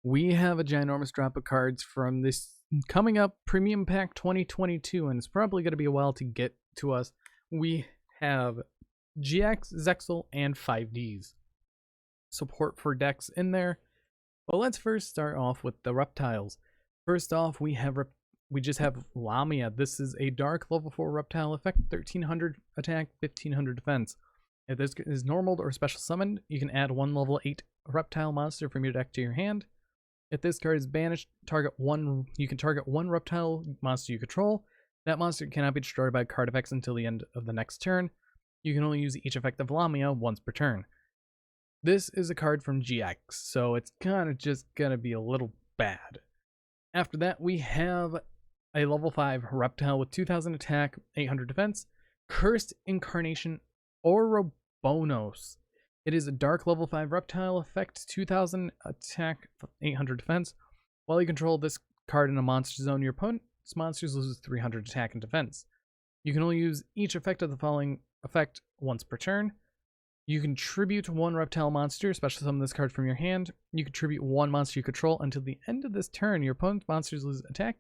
we have a ginormous drop of cards from this coming up Premium Pack 2022, and it's probably going to be a while to get to us. We have GX, Zexal, and 5Ds. Support for decks in there. But let's first start off with the reptiles. First off, we just have Lamia. This is a dark level 4 reptile effect, 1300 attack, 1500 defense. If this is normal or special summoned, you can add one level 8 reptile monster from your deck to your hand. If this card is banished, you can target one reptile monster you control. That monster cannot be destroyed by card effects until the end of the next turn. You can only use each effect of Lamia once per turn. This is a card from GX, so it's kind of just gonna be a little bad. After that, we have a level 5 reptile with 2000 attack, 800 defense, Cursed Incarnation Ouroboros. It is a dark level 5 reptile effect, 2000 attack, 800 defense. While you control this card in a monster zone, your opponent's monsters loses 300 attack and defense. You can only use each effect of the following effect once per turn. You can tribute one reptile monster, special summon this card from your hand. You can tribute one monster you control until the end of this turn. Your opponent's monsters lose attack,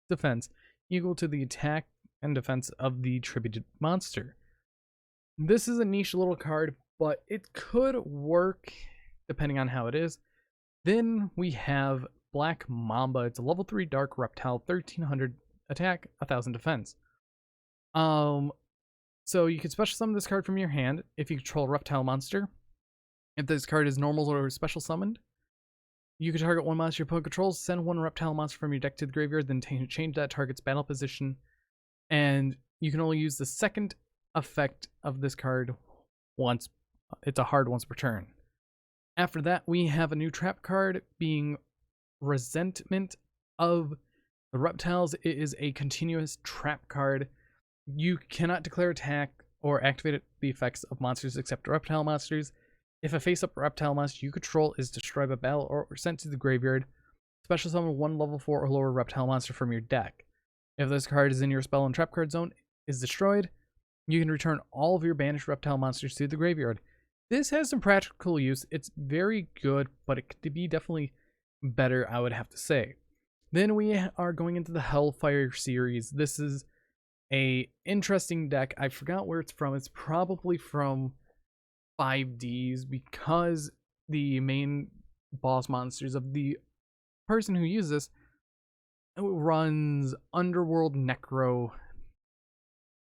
defense equal to the attack and defense of the tributed monster. This is a niche little card, but it could work depending on how it is. Then we have Black Mamba. It's a level 3 dark reptile, 1300 attack, 1000 defense. So you can special summon this card from your hand if you control a reptile monster. If this card is normal or special summoned, you can target one monster your opponent controls, send one reptile monster from your deck to the graveyard, then change that target's battle position. And you can only use the second effect of this card once. It's a hard once per turn. After that, we have a new trap card being Resentment of the Reptiles. It is a continuous trap card. You cannot declare attack or activate the effects of monsters except reptile monsters. If a face-up reptile monster you control is destroyed by battle or sent to the graveyard, special summon one level 4 or lower reptile monster from your deck. If this card is in your spell and trap card zone is destroyed, you can return all of your banished reptile monsters to the graveyard. This has some practical use. It's very good, but it could be definitely better, I would have to say. Then we are going into the Hellfire series. This is a interesting deck. I forgot where it's from. It's probably from 5Ds because the main boss monsters of the person who uses this runs Underworld Necro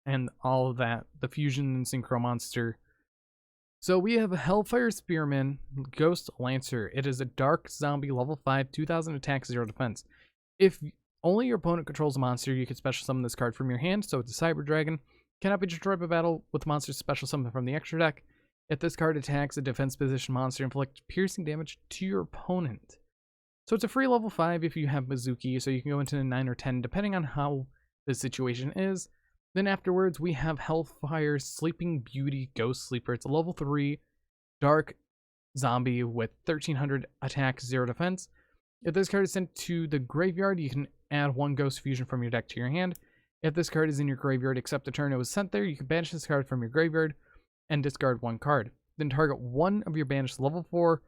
and all of that, the Fusion and Synchro monster. So we have a Hellfire Spearman, Ghost Lancer. It is a dark zombie level 5, 2000 attack, 0 defense. If only your opponent controls a monster, you can special summon this card from your hand, so it's a Cyber Dragon. Cannot be destroyed by battle with monsters special summon from the extra deck. If this card attacks a defense position monster, inflict piercing damage to your opponent. So it's a free level 5 if you have Mizuki, so you can go into 9 or 10 depending on how the situation is. Then afterwards, we have Hellfire Sleeping Beauty Ghost Sleeper. It's a level 3 dark zombie with 1300 attack, 0 defense. If this card is sent to the graveyard, you can add one Ghost Fusion from your deck to your hand. If this card is in your graveyard except the turn it was sent there, you can banish this card from your graveyard and discard one card. Then target one of your banished level 4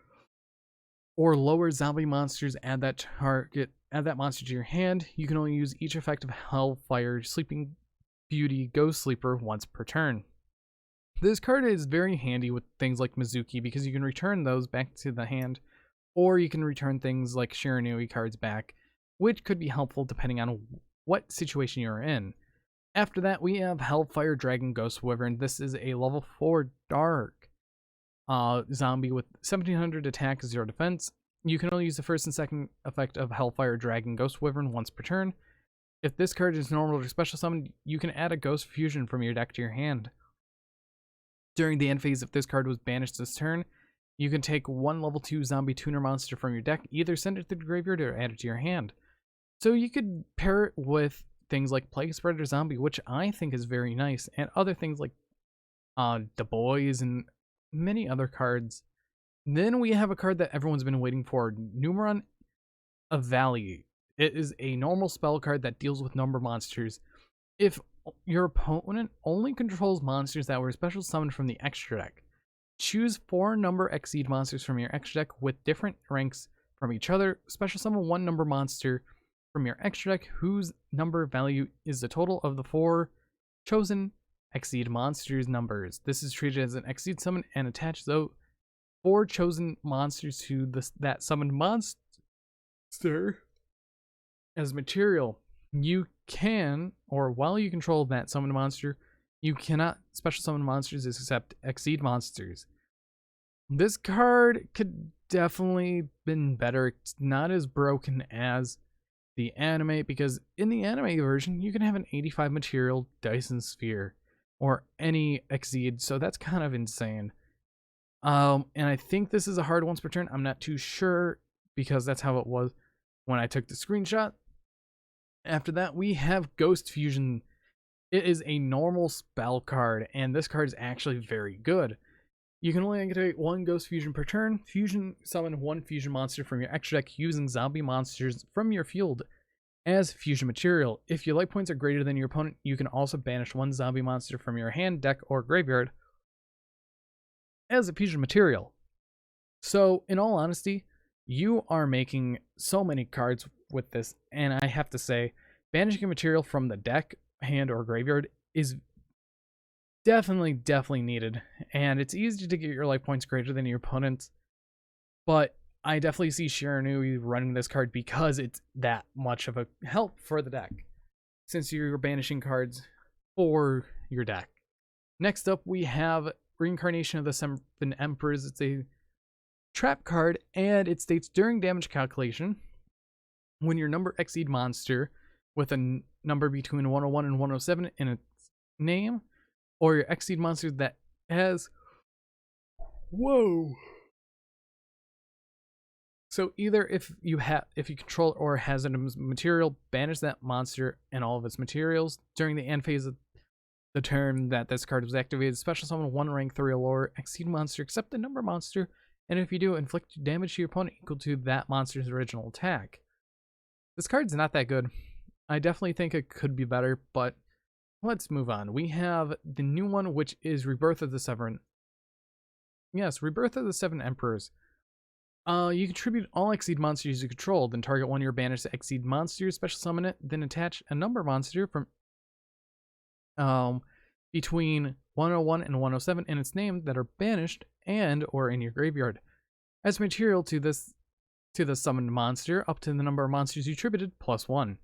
or lower zombie monsters, add that monster to your hand. You can only use each effect of Hellfire Sleeping Beauty Ghost Sleeper once per turn. This card is very handy with things like Mizuki because you can return those back to the hand, or you can return things like Shiranui cards back, which could be helpful depending on what situation you're in. After that, we have Hellfire Dragon Ghost Wyvern. This is a level 4 dark zombie with 1700 attack, 0 defense. You can only use the first and second effect of Hellfire Dragon Ghost Wyvern once per turn. If this card is normal or special summoned, you can add a Ghost Fusion from your deck to your hand. During the end phase, if this card was banished this turn, you can take one level 2 zombie tuner monster from your deck, either send it to the graveyard or add it to your hand. So you could pair it with things like Plague Spreader Zombie, which I think is very nice, and other things like The Boys and many other cards. Then we have a card that everyone's been waiting for, Numeron of Valley. It is a normal spell card that deals with number monsters. If your opponent only controls monsters that were special summoned from the extra deck, choose 4 number Exceed monsters from your extra deck with different ranks from each other. Special summon one number monster from your extra deck whose number value is the total of the 4 chosen Exceed monsters numbers. This is treated as an Exceed summon and attach those 4 chosen monsters to that summoned monster as material. You can, or while you control that summoned monster, you cannot special summon monsters except Exceed monsters. This card could definitely been better. It's not as broken as the anime, because in the anime version you can have an 85 material Dyson Sphere or any Exceed, so that's kind of insane. And I think this is a hard once per turn. I'm not too sure because that's how it was when I took the screenshot. After that, we have Ghost Fusion. It is a normal spell card, and this card is actually very good. You can only activate 1 Ghost Fusion per turn. Fusion summon 1 fusion monster from your extra deck using zombie monsters from your field as fusion material. If your life points are greater than your opponent, you can also banish 1 zombie monster from your hand, deck, or graveyard as a fusion material. So, in all honesty, you are making so many cards with this, and I have to say, banishing a material from the deck, hand, or graveyard is definitely needed, and it's easy to get your life points greater than your opponent's, but I definitely see Shiranui running this card because it's that much of a help for the deck, since you're banishing cards for your deck. Next up, we have Reincarnation of the Seven Emperors. It's a trap card, and it states during damage calculation, when your number Exceed monster with a number between 101 and 107 in its name, or your Exceed monster that has so either if you control or has a material, banish that monster and all of its materials during the end phase of the turn that this card was activated. Special summon 1 rank 3 or lower Exceed monster except the number monster, and if you do, inflict damage to your opponent equal to that monster's original attack. This card's not that good. I definitely think it could be better, but let's move on. We have the new one, which is Rebirth of the Severn. Yes, Rebirth of the Seven Emperors. You contribute all Exceed monsters you control, then target 1 of your banished Exceed monsters, special summon it, then attach a number monster from between 101 and 107 in its name that are banished and or in your graveyard as material to the summoned monster up to the number of monsters you attributed +1.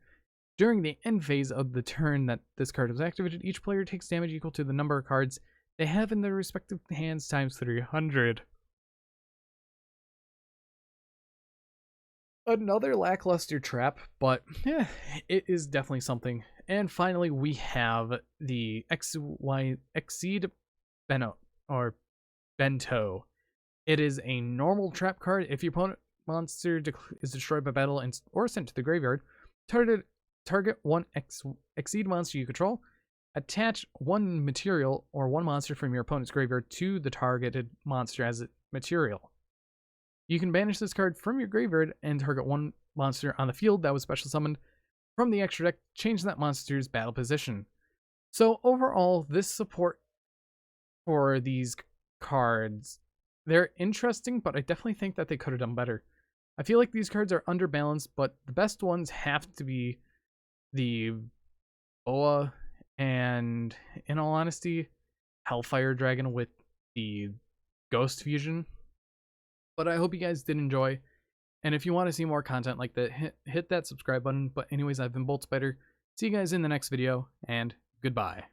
During the end phase of the turn that this card is activated, each player takes damage equal to the number of cards they have in their respective hands times 300. Another lackluster trap, but yeah, it is definitely something. And finally, we have the Exceed Bento. It is a normal trap card. If your opponent monster is destroyed by battle or sent to the graveyard, target 1 Exceed monster you control, attach 1 material or 1 monster from your opponent's graveyard to the targeted monster as a material. You can banish this card from your graveyard and target 1 monster on the field that was special summoned from the extra deck, change that monster's battle position. So overall, this support for these cards, they're interesting, but I definitely think that they could have done better. I feel like these cards are underbalanced, but the best ones have to be the Boa and, in all honesty, Hellfire Dragon with the Ghost Fusion. But I hope you guys did enjoy, and if you want to see more content like that, hit that subscribe button. But anyways, I've been Bolt Spider. See you guys in the next video, and goodbye.